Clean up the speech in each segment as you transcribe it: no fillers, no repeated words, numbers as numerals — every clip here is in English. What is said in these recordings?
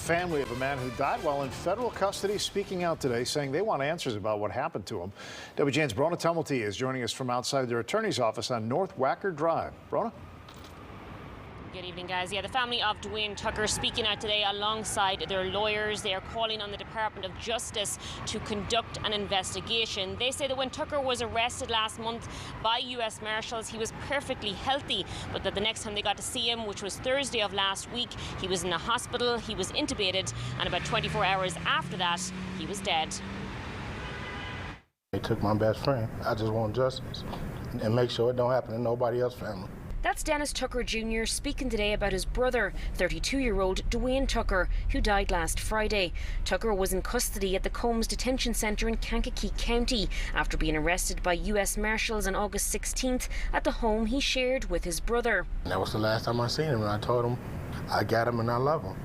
family of a man who died while in federal custody speaking out today, saying they want answers about what happened to him. WGN's Brona Tumulty is joining us from outside their attorney's office on North Wacker Drive. Brona? Good evening, guys. Yeah, the family of Dwayne Tucker speaking out today alongside their lawyers. They are calling on the Department of Justice to conduct an investigation. They say that when Tucker was arrested last month by U.S. Marshals, he was perfectly healthy, but that the next time they got to see him, which was Thursday of last week, he was in a hospital, he was intubated, and about 24 hours after that, he was dead. They took my best friend. I just want justice and make sure it don't happen to nobody else's family. That's Dennis Tucker Jr. speaking today about his brother, 32-year-old Dwayne Tucker, who died last Friday. Tucker was in custody at the Combs Detention Centre in Kankakee County after being arrested by U.S. Marshals on August 16th at the home he shared with his brother. That was the last time I seen him, and I told him I got him and I love him.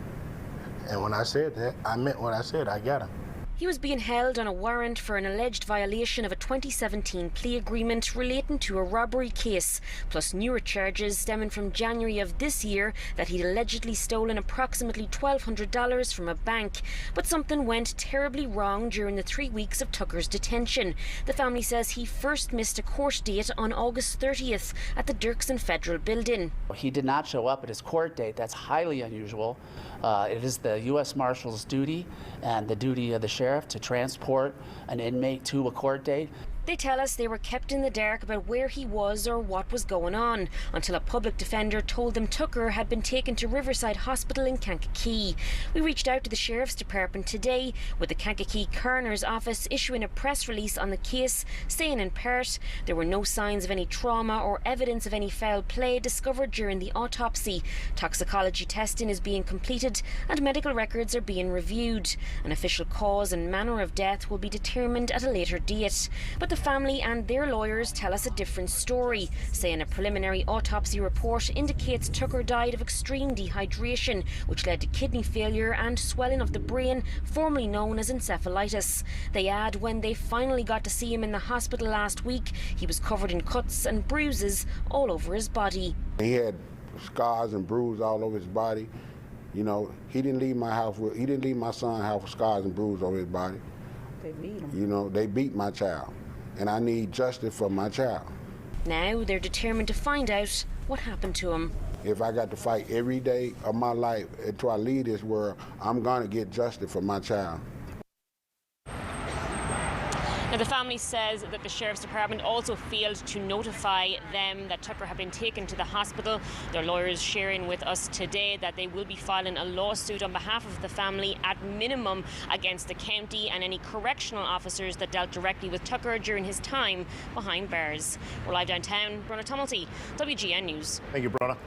And when I said that, I meant what I said, I got him. He was being held on a warrant for an alleged violation of a 2017 plea agreement relating to a robbery case, plus newer charges stemming from January of this year that he'd allegedly stolen approximately $1,200 from a bank. But something went terribly wrong during the 3 weeks of Tucker's detention. The family says he first missed a court date on August 30th at the Dirksen Federal Building. He did not show up at his court date. That's highly unusual. It is the U.S. Marshal's duty and the duty of the sheriff to transport an inmate to a court date. They tell us they were kept in the dark about where he was or what was going on until a public defender told them Tucker had been taken to Riverside Hospital in Kankakee. We reached out to the Sheriff's Department today, with the Kankakee Coroner's Office issuing a press release on the case, saying in part there were no signs of any trauma or evidence of any foul play discovered during the autopsy. Toxicology testing is being completed and medical records are being reviewed. An official cause and manner of death will be determined at a later date. But the family and their lawyers tell us a different story, saying a preliminary autopsy report indicates Tucker died of extreme dehydration, which led to kidney failure and swelling of the brain, formerly known as encephalitis. They add when they finally got to see him in the hospital last week, he was covered in cuts and bruises all over his body. He had scars and bruises all over his body. You know, he didn't leave my house with, he didn't leave my son's house with scars and bruises over his body. They beat him. You know, they beat my child. And I need justice for my child. Now they're determined to find out what happened to him. If I got to fight every day of my life until I leave this world, I'm going to get justice for my child. Now, the family says that the Sheriff's Department also failed to notify them that Tucker had been taken to the hospital. Their lawyers sharing with us today that they will be filing a lawsuit on behalf of the family at minimum against the county and any correctional officers that dealt directly with Tucker during his time behind bars. We're live downtown. Brona Tumulty, WGN News. Thank you, Brona.